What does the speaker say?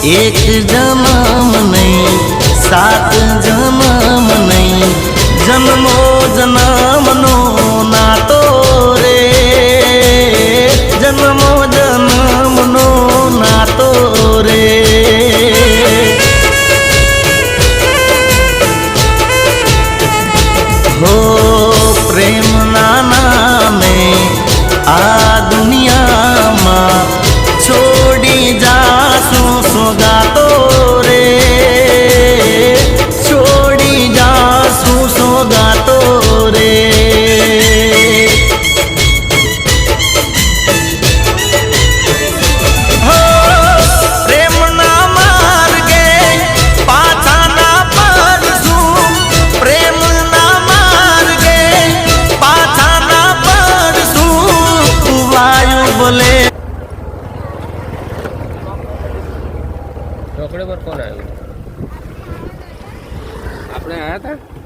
एक जन्म नहीं सात जन्म नहीं जन्मो जन्म नो नातो रे जन्मो जन्म नो नातो रे हो प्रेम नामे आ दुनिया में छोड़ी जासू सोगातो रे छोड़ी जासू सोगातो रे हो प्रेम ना मार्गे पाछा ना पड़सू प्रेम ना मार्गे पाछा ना पड़सू वायु बोले ઢોકળે પર કોણ આવ્યું? આપણે આયા હતા.